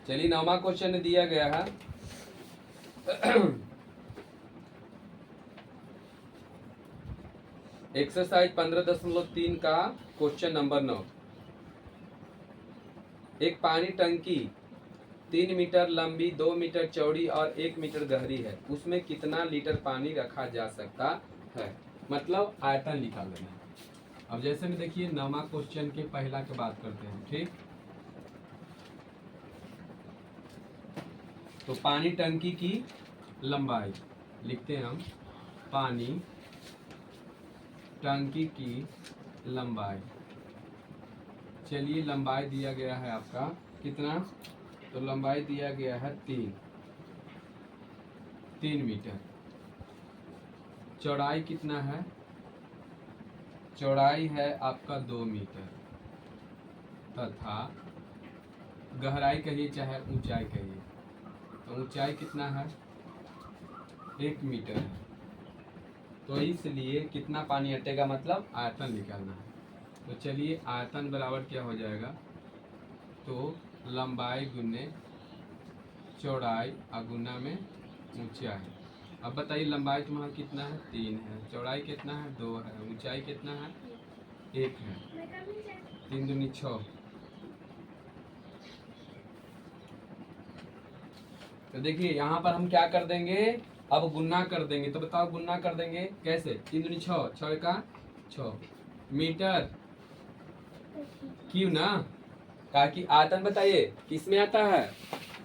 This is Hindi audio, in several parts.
चलिए 9वां क्वेश्चन दिया गया है। एक्सरसाइज 15.3 का क्वेश्चन नंबर 9। एक पानी टंकी 3 मीटर लंबी, 2 मीटर चौड़ी और 1 मीटर गहरी है। उसमें कितना लीटर पानी रखा जा सकता है? मतलब आयतन निकाल लेना है। अब जैसे में देखिए 9वां क्वेश्चन के पहला के बात करते हैं, ठीक। तो पानी टंकी की लंबाई लिखते हैं हम, पानी टंकी की लंबाई। चलिए लंबाई दिया गया है आपका कितना, तो लंबाई दिया गया है 3 मीटर। चौड़ाई कितना है? चौड़ाई है आपका 2 मीटर तथा गहराई कहिए चाहे ऊंचाई कहिए, तो ऊंचाई कितना है? 1 मीटर है। तो इसलिए कितना पानी अटेगा, मतलब आयतन निकालना है। तो चलिए आयतन बराबर क्या हो जाएगा, तो लंबाई गुने चौड़ाई अगुना में ऊंचाई। अब बताइए लंबाई तुम्हारा कितना है? 3 है। चौड़ाई कितना है? 2 है। ऊंचाई कितना है? 1 है। 3 दूनी 6। तो देखिए यहाँ पर हम क्या कर देंगे, अब गुन्ना कर देंगे। तो बताओ गुन्ना कर देंगे कैसे? 3 दूनी 6, 6 का 6 मीटर क्यू ना, ताकि आयतन बताइए किस में आता है,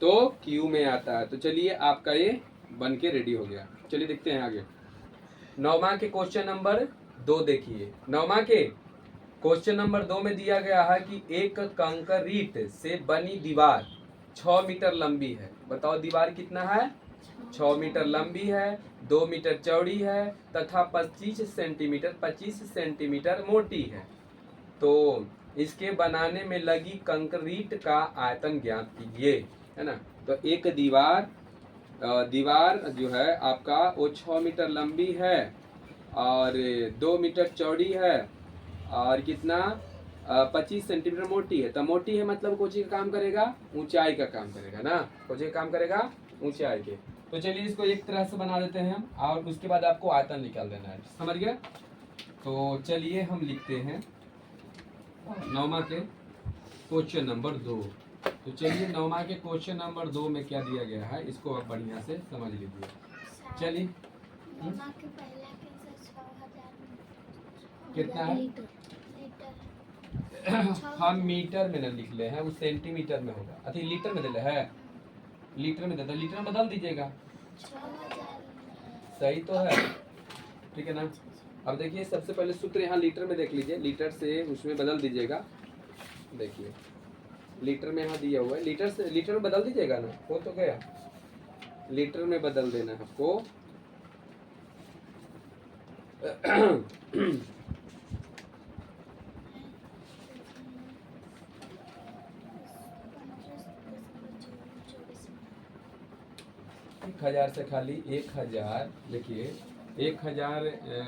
तो क्यू में आता है। तो चलिए आपका ये बन के रेडी हो गया। चलिए देखते हैं आगे। 9वां के क्वेश्चन नंबर 2 देखिए। 9वां के क्वेश्चन नंबर 2 में दिया गया है कि एक कंक्रीट से बनी दीवार 6 मीटर लंबी है। बताओ दीवार कितना है? 6 मीटर लंबी है, 2 मीटर चौड़ी है तथा 25 सेंटीमीटर मोटी है। तो इसके बनाने में लगी कंक्रीट का आयतन ज्ञात कीजिए, है ना। तो एक दीवार जो है आपका वो 6 मीटर लंबी है और 2 मीटर चौड़ी है और कितना 25 सेंटीमीटर मोटी है। तो मोटी है मतलब कोची का काम करेगा? ऊंचाई का काम करेगा ना। कोची का काम करेगा? ऊंचाई के। तो चलिए इसको एक तरह से बना देते हैं हम, और उसके बाद आपको आयतन निकाल देना है, समझ गए। तो चलिए हम लिखते हैं 9वां के क्वेश्चन नंबर 2। तो चलिए 9वां के क्वेश्चन नंबर 2 में क्या दिया गया है, इसको आप बढ़िया से समझ लीजिए। चलिए कितना है? हम मीटर में न लिख ले हैं, वो सेंटीमीटर में होगा। अति लीटर में दे है, लीटर में देता, लीटर में बदल दीजिएगा। सही तो है, ठीक है ना। अब देखिए सबसे पहले सूत्र यहाँ लीटर में देख लीजिए, लीटर से उसमें बदल दीजिएगा। देखिए लीटर में यहाँ दिया हुआ है, लीटर से लीटर में बदल दीजिएगा ना, हो तो गया। लीटर में बदल देना है आपको। 1000 से खाली 1000 देखिए 1000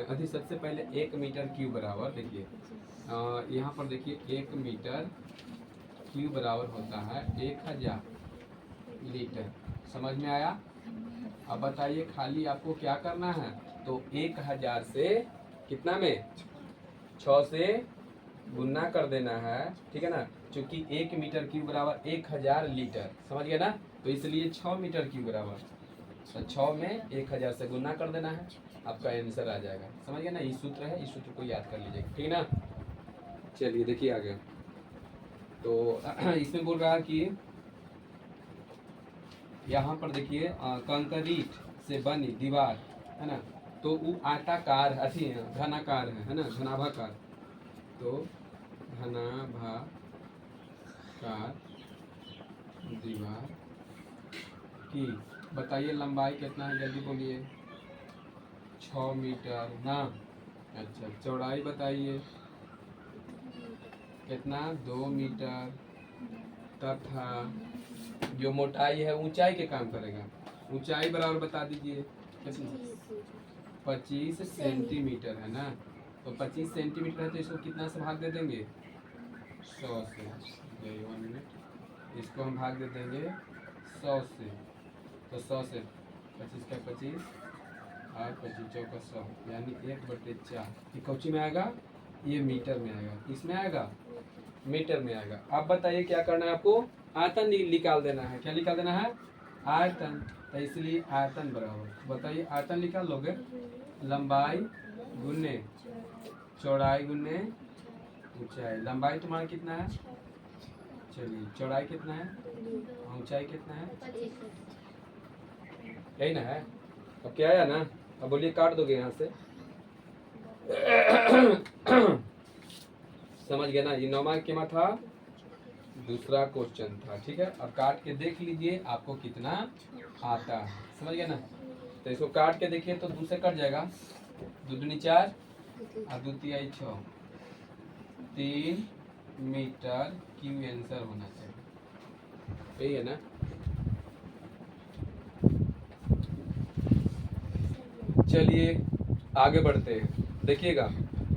अभी सबसे पहले 1 मीटर क्यूब बराबर, देखिए यहाँ पर देखिए 1 मीटर क्यूब बराबर होता है 1000 लीटर। समझ में आया? अब बताइए खाली आपको क्या करना है, तो 1000 से कितना में 6 से गुना कर देना है, ठीक है ना। चूंकि 1 मीटर क्यूब बराबर 1000 लीटर, समझ गए ना। तो इसलिए 6 मीटर क्यूब बराबर 6 में 1000 से गुना कर देना है, आपका आंसर आ जाएगा। समझ गए ना, ये सूत्र है, इस सूत्र को याद कर लीजिएगा, ठीक है ना। चलिए देखिए आगे। तो इसमें बोल रहा है कि यहाँ पर देखिए कंक्रीट से बनी दीवार है ना, तो वो आयताकार अथी घनाकार है ना, घनाभाकार। तो घनाभाकार दीवार की बताइए लंबाई कितना है, जल्दी बोलिए। 6 मीटर ना। अच्छा चौड़ाई बताइए कितना? 2 मीटर तथा जो मोटाई है ऊंचाई के काम करेगा, ऊंचाई बराबर बता दीजिए कितना? 25 सेंटीमीटर है ना। तो 25 सेंटीमीटर है तो इसको कितना से भाग दे देंगे? 100 से। 1 मिनट इसको हम भाग दे देंगे 100 से, तो 100 से 25 का 25 और 25 चौका 100 यानी 1/4। ये कौची में आएगा? ये मीटर में आएगा। इसमें आएगा मीटर में आएगा। अब बताइए क्या करना है आपको? आयतन निकाल देना है। क्या निकाल देना है? आयतन। तो इसलिए आयतन बराबर, बताइए आयतन निकाल लोगे, लंबाई गुने चौड़ाई गुने ऊंचाई। लंबाई तुम्हारा कितना है? चलिए चौड़ाई कितना है? ऊंचाई कितना है? यही ना है। अब क्या आया ना? अब बोलिए काट दोगे यहाँ से। समझ गया ना? ये 9वां केमा था, दूसरा क्वेश्चन था। ठीक है, अब काट के देख लीजिए आपको कितना आता है। समझ गया ना? तो इसको काट के देखिए तो 2 से कट जाएगा, 2 दूनी 4 और 2 तिहाई 6, 3 मीटर क्यू आंसर होना चाहिए। यही है ना? चलिए आगे बढ़ते हैं। देखिएगा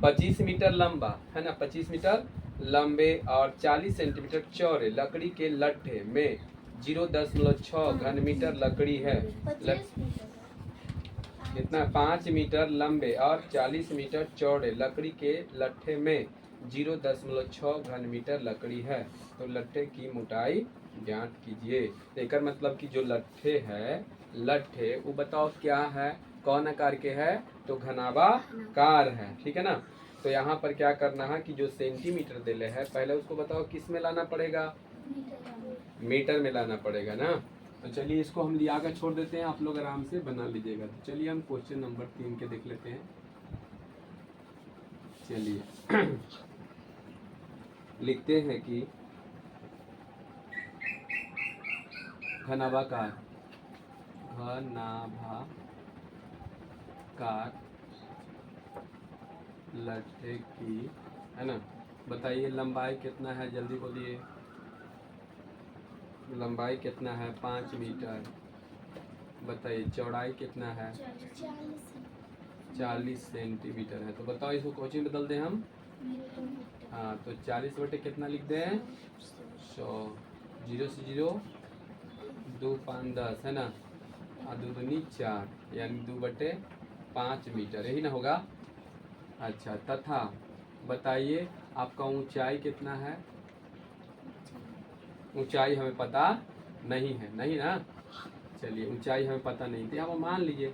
25 मीटर लंबा है ना, 25 मीटर लंबे और 40 सेंटीमीटर चौड़े लकड़ी के लट्ठे में 0.6 घन मीटर लकड़ी है। कितना? 5 मीटर लंबे और 40 मीटर चौड़े लकड़ी के लट्ठे में 0.6 घन मीटर लकड़ी है। तो लट्ठे की मोटाई ज्ञात कीजिए। एक मतलब कि जो लट्ठे है, लट्ठे वो बताओ क्या है, कौन आकार के है? तो घनाभाकार है। ठीक है ना? तो यहाँ पर क्या करना है कि जो सेंटीमीटर दिले है पहले उसको बताओ किस में लाना पड़ेगा? मीटर में लाना पड़ेगा ना। तो चलिए इसको हम लिया कर छोड़ देते हैं, आप लोग आराम से बना लीजिएगा। तो चलिए हम क्वेश्चन नंबर 3 के देख लेते हैं। चलिए लिखते हैं कि घनाभाकार लट्ठे की, है ना, बताइए लंबाई कितना है? जल्दी बोलिए, लंबाई कितना है? 5 मीटर। बताइए चौड़ाई कितना है? 40 सेंटीमीटर है। तो बताओ इसको कोचिंग बदल दें हम। हाँ, तो 40 बटे कितना लिख दें? 100। 0 से 0 2 5 10 है ना, और 2 दूनी 4 यानी 2/5 मीटर। यही ना होगा? अच्छा, तथा बताइए आपका ऊंचाई कितना है? ऊंचाई हमें पता नहीं है, नहीं ना? चलिए ऊंचाई हमें पता नहीं थी। अब मान लीजिए,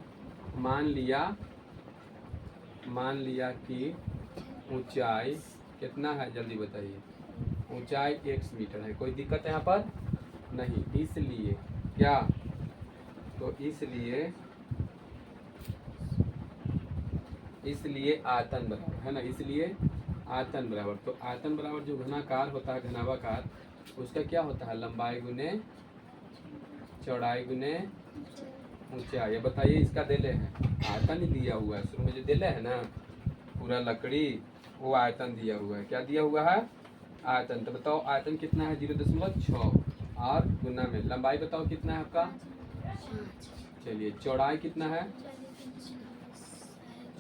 मान लिया कि ऊंचाई कितना है? जल्दी बताइए। ऊंचाई x मीटर है। कोई दिक्कत है यहाँ पर? नहीं। इसलिए क्या? तो इसलिए आयतन बराबर है ना, इसलिए आयतन बराबर। तो आयतन बराबर जो घनाकार होता है, घनाभाकार, उसका क्या होता है? लंबाई गुने चौड़ाई गुने ऊंचाई। बताइए इसका दिले है, आयतन ही दिया हुआ है। शुरू में जो दिले है ना पूरा लकड़ी, वो आयतन दिया हुआ है। क्या दिया हुआ है? आयतन। तो बताओ आयतन कितना है? 0.6 और गुना में लंबाई बताओ कितना है आपका? चलिए चौड़ाई कितना है?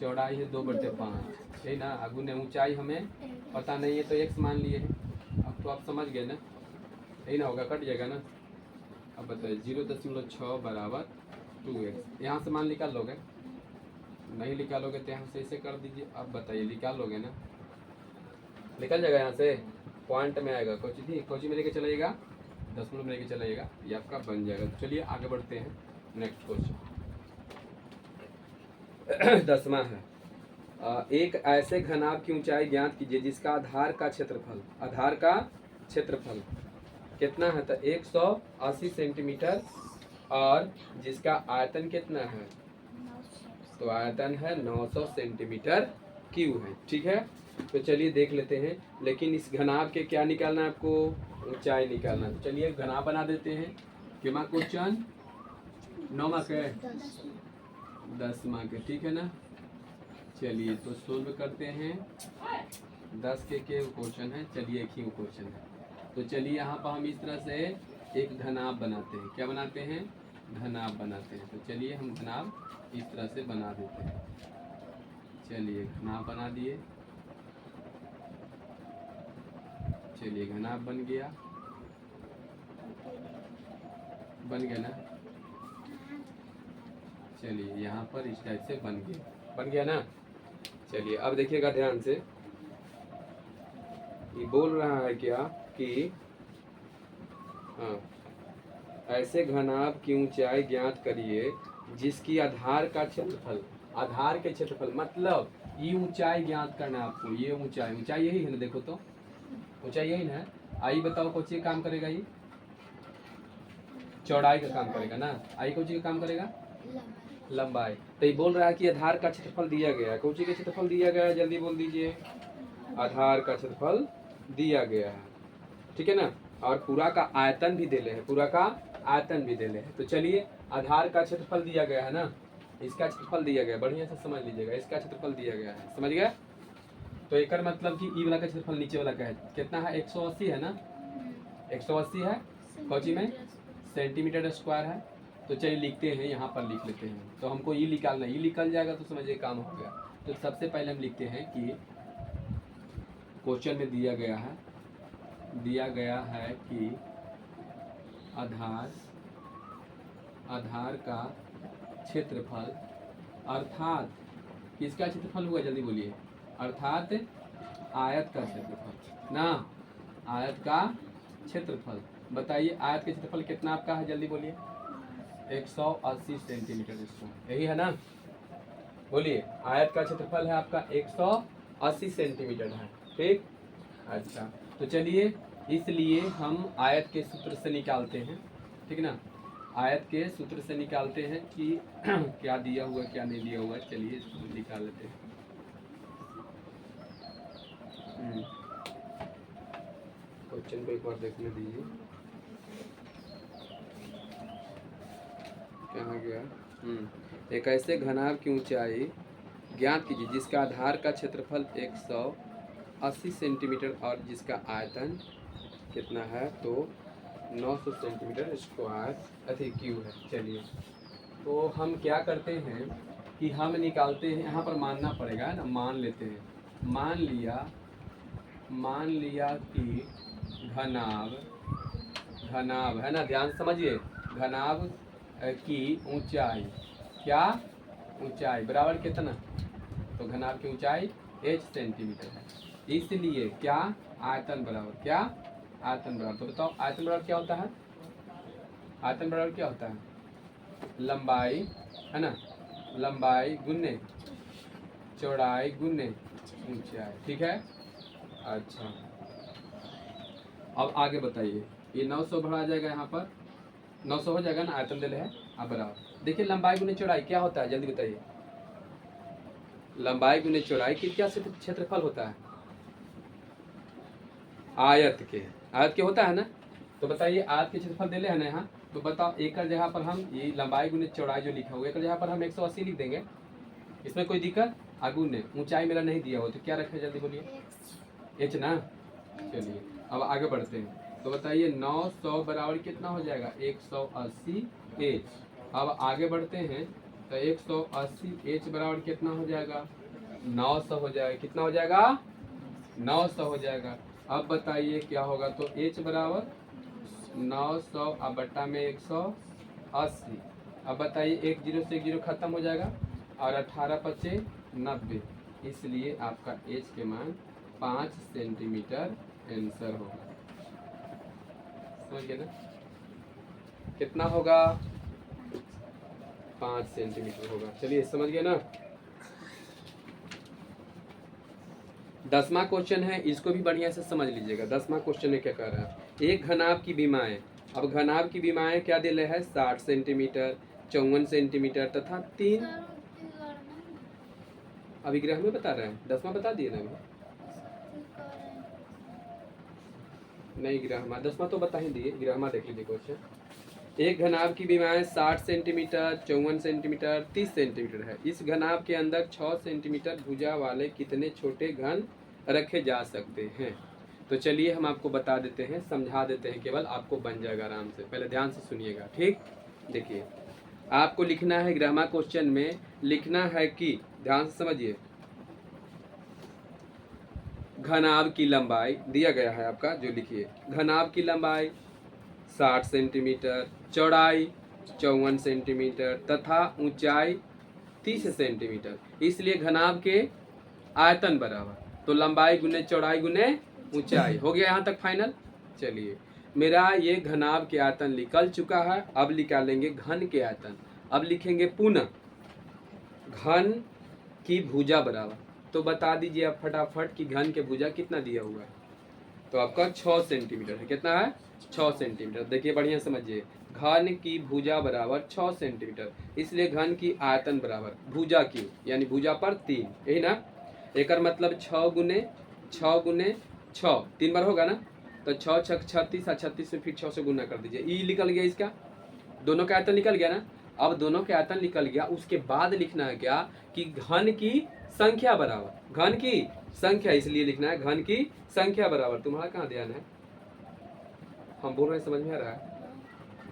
चौड़ाई है 2/5, यही ना। गुने ऊंचाई हमें पता नहीं है तो x मान लिए हैं। अब तो आप समझ गए ना, यही ना होगा, कट जाएगा ना। अब बताइए 0.6 बराबर 2x। यहाँ से मान निकाल लोगे? नहीं निकालोगे तो यहाँ से इसे कर दीजिए। अब बताइए निकाल लोगे ना? निकल जाएगा यहाँ से, पॉइंट में आएगा। कोची में लेके चलाइएगा, 10 में लेके चलाइएगा, ये आपका बन जाएगा। तो चलिए आगे बढ़ते हैं। नेक्स्ट क्वेश्चन 10वां है। एक ऐसे घनाभ की ऊंचाई ज्ञात कीजिए जिसका आधार का क्षेत्रफल कितना है? तो 180 सेंटीमीटर और जिसका आयतन कितना है? तो आयतन है 900 सेंटीमीटर क्यू है। ठीक है, तो चलिए देख लेते हैं। लेकिन इस घनाभ के क्या निकालना है आपको? ऊंचाई निकालना है। तो चलिए घनाभ बना देते हैं। कितना क्वेश्चन? 9वां के 10वां के, ठीक है ना? चलिए तो सोल्व करते हैं। 10 के क्वेश्चन है। चलिए एक ही क्वेश्चन है। तो चलिए यहाँ पर हम इस तरह से एक घनाभ बनाते हैं। क्या बनाते हैं? घनाभ बनाते हैं। तो चलिए हम घनाभ इस तरह से बना देते हैं। चलिए घनाभ बना दिए। चलिए घनाभ बन गया। बन गया ना? चलिए यहाँ पर इस टाइप से बन गया ना? चलिए अब देखिएगा ध्यान से, ये बोल रहा है क्या कि हाँ, ऐसे घनाभ की ऊंचाई ज्ञात करिए जिसकी आधार का क्षेत्रफल, आधार के क्षेत्रफल मतलब ये ऊंचाई ज्ञात करना है आपको। ये ऊंचाई यही है ना? देखो तो ऊंचाई यही ना है। आई बताओ कौन सी काम करेगा? ये चौड़ाई का काम करेगा ना? आई कौन सी का काम करेगा? लंबाई। तो ये बोल रहा है कि आधार का क्षेत्रफल दिया गया है। कौन सी का क्षेत्रफल दिया गया है? जल्दी बोल दीजिए। आधार का क्षेत्रफल दिया गया है, ठीक है ना? और पूरा का आयतन भी देले है, पूरा का आयतन भी देले है। तो चलिए आधार का क्षेत्रफल दिया गया है ना, इसका क्षेत्रफल दिया गया है, बढ़िया से समझ लीजिएगा, इसका क्षेत्रफल दिया गया है, समझ गए? तो एक मतलब कि ई वाला का क्षेत्रफल नीचे वाला का है कितना है? 180 है ना? 180 है कौची में? सेंटीमीटर स्क्वायर है। तो चलिए लिखते हैं, यहाँ पर लिख लेते हैं। तो हमको ये निकालना है, ये निकल जाएगा तो समझिए काम हो गया। तो सबसे पहले हम लिखते हैं कि क्वेश्चन में दिया गया है कि आधार का क्षेत्रफल अर्थात किसका क्षेत्रफल हुआ? जल्दी बोलिए। अर्थात आयत का क्षेत्रफल ना, आयत का क्षेत्रफल। बताइए आयत का क्षेत्रफल कितना आपका है? जल्दी बोलिए। 180 सेंटीमीटर स्क्वायर, यही है ना? बोलिए आयत का क्षेत्रफल है आपका 180 सेंटीमीटर है, ठीक? अच्छा तो चलिए, इसलिए हम आयत के सूत्र से निकालते हैं, ठीक ना? आयत के सूत्र से निकालते हैं कि क्या दिया हुआ क्या नहीं दिया हुआ। चलिए इसको निकाल लेते हैं। क्वेश्चन को एक बार देखने दीजिए, कहाँ गया? एक ऐसे घनाभ की ऊंचाई ज्ञात कीजिए जिसका आधार का क्षेत्रफल 180 सेंटीमीटर और जिसका आयतन कितना है? तो 900 सेंटीमीटर स्क्वायर क्यूब है। चलिए तो हम क्या करते हैं कि हम निकालते हैं, यहाँ पर मानना पड़ेगा ना, मान लेते हैं। मान लिया कि घनाभ है ना, ध्यान समझिए, घनाभ की ऊंचाई, क्या ऊंचाई बराबर कितना? तो घनाभ की ऊंचाई h सेंटीमीटर है, इसलिए क्या आयतन बराबर क्या? आयतन बराबर। तो बताओ आयतन बराबर क्या होता है? आयतन बराबर क्या होता है? लंबाई है ना, लंबाई गुने चौड़ाई गुने ऊंचाई, ठीक है? अच्छा अब आगे बताइए, ये 900 बढ़ा जाएगा, यहाँ पर 900 हो जाएगा ना, आयतन दे है अब बराबर। देखिए लंबाई गुने चौड़ाई क्या होता है? जल्दी बताइए। लंबाई गुने चौड़ाई की क्या क्षेत्रफल होता है? आयत के होता है ना? तो बताइए आयत के क्षेत्रफल दे है ना यहाँ। तो बताओ एक जगह पर हम ये लंबाई गुने चौड़ाई जो लिखा हुआ है, एक जगह पर हम 180 लिख देंगे, इसमें कोई दिक्कत? आगुने ऊंचाई मेरा नहीं दिया हो तो क्या रखे? जल्दी बोलिए। एच ना? चलिए अब आगे बढ़ते हैं। तो बताइए 900 बराबर कितना हो जाएगा? 180 एच। अब आगे बढ़ते हैं तो 180 एच बराबर कितना हो जाएगा? 900 हो जाएगा। कितना हो जाएगा? 900 हो जाएगा। अब बताइए क्या होगा? तो एच बराबर 900 अब बट्टा में 180। अब बताइए एक जीरो से एक जीरो खत्म हो जाएगा और 18 पचे 90, इसलिए आपका एच के मान 5 सेंटीमीटर आंसर होगा। समझ गए ना? कितना होगा? 5 सेंटीमीटर होगा। चलिए समझ गए ना? 10वां क्वेश्चन है, इसको भी बढ़िया से समझ लीजिएगा। 10वां क्वेश्चन में क्या कह रहा है? एक घनाभ की विमाएं, अब घनाभ की विमाएं क्या दे रहे हैं? 60 सेंटीमीटर, 54 सेंटीमीटर तथा 3 अभी ग्रह में बता रहे हैं। 10वां बता दिए ना अभी? नहीं ग्रामा 10वां तो बता ही दिए, ग्रामा देख लीजिए क्वेश्चन। एक घनाभ की विमाएं 60 सेंटीमीटर, 54 सेंटीमीटर, 30 सेंटीमीटर है। इस घनाभ के अंदर 6 सेंटीमीटर भुजा वाले कितने छोटे घन रखे जा सकते हैं? तो चलिए हम आपको बता देते हैं, समझा देते हैं, केवल आपको बन जाएगा आराम से। पहले ध्यान से सुनिएगा, ठीक? देखिए आपको लिखना है, ग्रामा क्वेश्चन में लिखना है कि ध्यान से समझिए, घनाभ की लंबाई दिया गया है आपका, जो लिखिए घनाभ की लंबाई 60 सेंटीमीटर, चौड़ाई 54 सेंटीमीटर तथा ऊंचाई 30 सेंटीमीटर। इसलिए घनाभ के आयतन बराबर, तो लंबाई गुने चौड़ाई गुने ऊंचाई। हो गया यहाँ तक फाइनल। चलिए, मेरा ये घनाभ के आयतन निकल चुका है। अब निकालेंगे घन के आयतन। अब लिखेंगे पुनः घन की भुजा बराबर। तो बता दीजिए आप फटाफट कि घन के भुजा कितना दिया हुआ है। तो आपका 6 सेंटीमीटर है। कितना है? 6 सेंटीमीटर। देखिए बढ़िया समझिए, घन की भुजा बराबर 6 सेंटीमीटर, इसलिए घन की आयतन बराबर भुजा की, यानी भुजा पर 3, यही ना। एक मतलब 6 गुने 6 3 बार होगा ना, तो 6 6 36 और 36 में फिर 6 से गुना कर दीजिए। ई निकल गया, इसका दोनों का आयतन निकल गया ना। अब दोनों के आयतन निकल गया, उसके बाद लिखना है क्या कि घन की संख्या बराबर, घन की संख्या, इसलिए लिखना है घन की संख्या बराबर। तुम्हारा कहाँ ध्यान है, हम बोल रहे हैं, समझ में आ रहा है?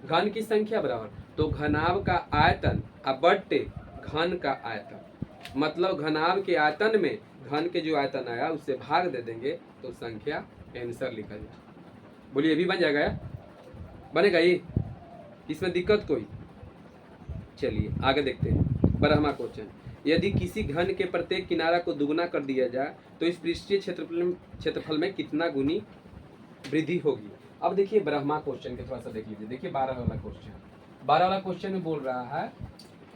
घन की संख्या बराबर, तो घनाभ का आयतन अब बट्टे घन का आयतन, मतलब घनाभ के आयतन में घन के जो आयतन आया उससे भाग दे देंगे तो संख्या आंसर लिखा जाए। बोलिए, भी बन जाएगा या बनेगा ये? इसमें दिक्कत कोई? चलिए आगे देखते हैं। 12वां क्वेश्चन, यदि किसी घन के प्रत्येक किनारा को दुगुना कर दिया जाए तो इस पृष्ठीय क्षेत्रफल में कितना गुनी वृद्धि होगी। अब देखिए 12वां क्वेश्चन के थोड़ा सा देख लीजिए। देखिए 12 वाला क्वेश्चन, 12 वाला क्वेश्चन में बोल रहा है,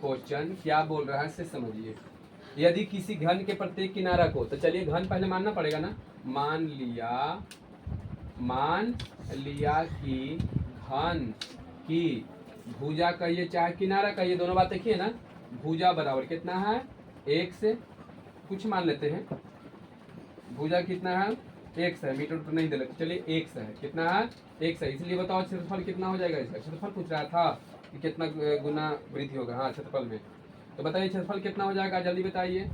क्वेश्चन क्या बोल रहा है से समझिए। यदि किसी घन के प्रत्येक किनारा को, तो चलिए घन पहले मानना पड़ेगा ना। मान लिया कि घन की भुजा कहिए चाहे किनारा कहिए, दोनों बात देखिए ना। भुजा बराबर कितना है? 1 से कुछ मान लेते हैं। भुजा कितना है? 1 से। मीटर तो नहीं दे रहे, चलिए 1 से है। कितना है? 1 से। इसलिए बताओ क्षेत्रफल कितना हो जाएगा इसका। क्षेत्रफल पूछ रहा था कि कितना गुना वृद्धि होगा। हाँ, क्षेत्रफल में। तो बताइए क्षेत्रफल कितना हो जाएगा, जल्दी बताइए।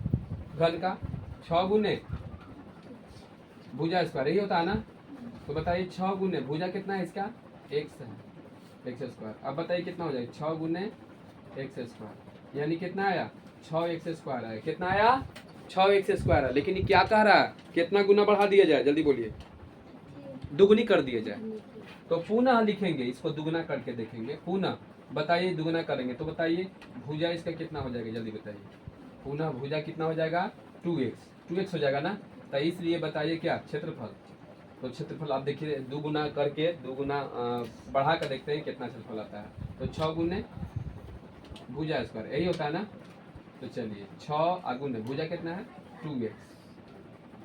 घन का 6 गुने भुजा स्क्वायर, यही होता है ना। तो बताइए 6 गुने भुजा कितना है इसका? 1 से है, x स्क्वायर। अब बताइए कितना हो जाएगा? 6 गुने x स्क्वायर, यानी कितना आया? 6x स्क्वायर आया। कितना आया? 6x स्क्वायर है। लेकिन ये क्या कह रहा है, कितना गुना बढ़ा दिया जाए, जल्दी बोलिए। दुगुनी कर दिया जाए। तो पुनः लिखेंगे, इसको दुगुना करके देखेंगे। पुनः बताइए दुगुना करेंगे तो बताइए भुजा इसका कितना हो जाएगा, जल्दी बताइए। पुनः भुजा कितना हो जाएगा? 2x हो जाएगा ना। तो इसलिए बताइए क्या क्षेत्रफल। तो क्षेत्रफल आप देखिए, दुगुना करके दुगुना बढ़ा कर देखते हैं कितना क्षेत्रफल आता है। तो 6 गुने भुजा स्क्वायर, यही होता है ना। तो चलिए 6 गुने भुजा कितना है? 2x,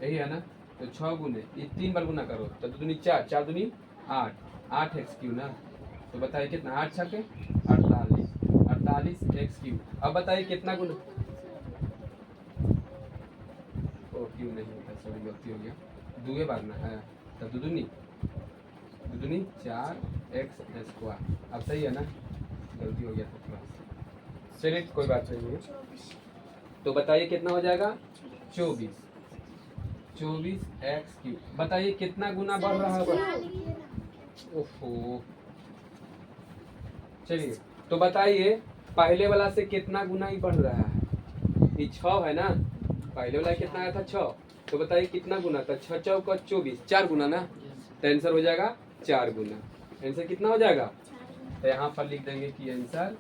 यही है ना। तो 6 गुने, ये 3 बार गुना करो तो 2 दूनी 4, 4 दूनी 8, 8x क्यू ना। तो बताइए कितना? 8 छके 48, 48x क्यू। अब बताइए कितना गुना, ओ क्यू नहीं होता, सॉरी गलती हो गया, 2 बार ना है। तो 2 दूनी 4x स्क्वायर। अब सही है ना, गलती हो गया था थोड़ा। चलिए कोई बात नहीं है। तो बताइए कितना हो जाएगा? 24x cube. बताइए कितना गुना बढ़ रहा होगा? ओहो, चलिए तो बताइए पहले वाला से कितना गुना ही बढ़ रहा है। ये 6 है ना, पहले वाला कितना आया था? 6। तो बताइए कितना गुना था? 6 चौका 24, 4 गुना ना। तो आंसर हो जाएगा 4 गुना। आंसर कितना हो जाएगा? तो यहाँ पर लिख देंगे कि आंसर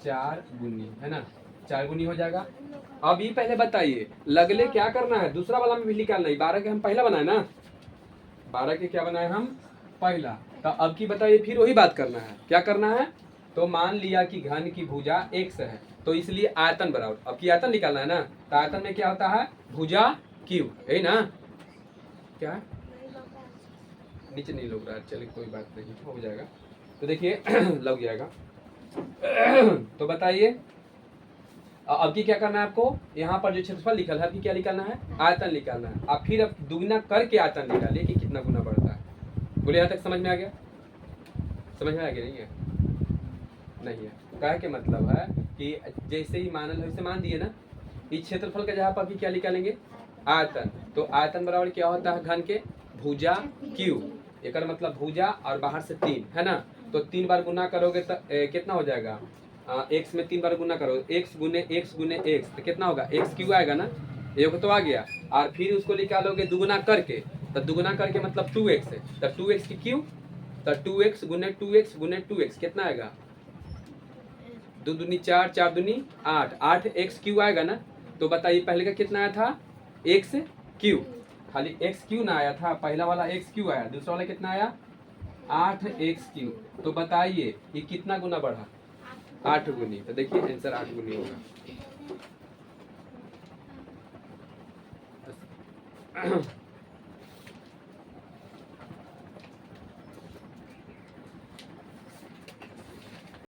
4 गुनी है ना, 4 गुनी हो जाएगा। अब ये पहले बताइए लगले क्या करना है, दूसरा वाला में भी निकालना है। 12 के हम पहला बनाए ना, 12 के क्या बनाए हम? पहला। तो अब की बताइए फिर वही बात करना है। क्या करना है? तो मान लिया कि घन की भुजा 1 से है, तो इसलिए आयतन बराबर, अब की आयतन निकालना है ना। तो आयतन में क्या होता है? भुजा क्यू, यही ना। क्या नीचे नहीं लग रहा है, चलिए कोई बात नहीं, हो जाएगा। तो देखिए लग जाएगा। तो बताइए अब की क्या करना है आपको? यहाँ पर जो क्षेत्रफल लिखा है, क्या निकालना है? आयतन निकालना है। अब फिर अब दुगुना करके आयतन निकालिए कि कितना गुना बढ़ता है। बोले यहाँ तक समझ में आ गया? समझ में आ गया? नहीं है, नहीं है। कहे के मतलब है कि जैसे ही मानल है वैसे मान दिए ना। इस क्षेत्रफल का जहाँ पर क्या निकालेंगे? आयतन। तो आयतन बराबर क्या होता है? घन के भुजा क्यू। एक मतलब भुजा और बाहर से 3 है ना। तो 3 बार गुना करोगे तो कितना हो जाएगा? x में 3 बार गुना करो, x गुने x तो कितना होगा? x क्यू आएगा ना, एक तो आ गया। और फिर उसको निकालोगे दुगुना करके, तो दुगुना करके मतलब 2x है, तो 2x की क्यू तो 2x गुने 2x गुने 2x कितना आएगा? 2 दूनी 4, 4 दूनी 8, 8x क्यू आएगा ना। तो बताइए पहले का कितना आया था? x क्यू, खाली x क्यू ना आया था, पहला वाला x क्यू आया, दूसरा वाला कितना आया? 8x Q. तो बताइए ये कितना गुना बढ़ा? 8 गुनी। तो देखिए आंसर 8 गुनी होगा।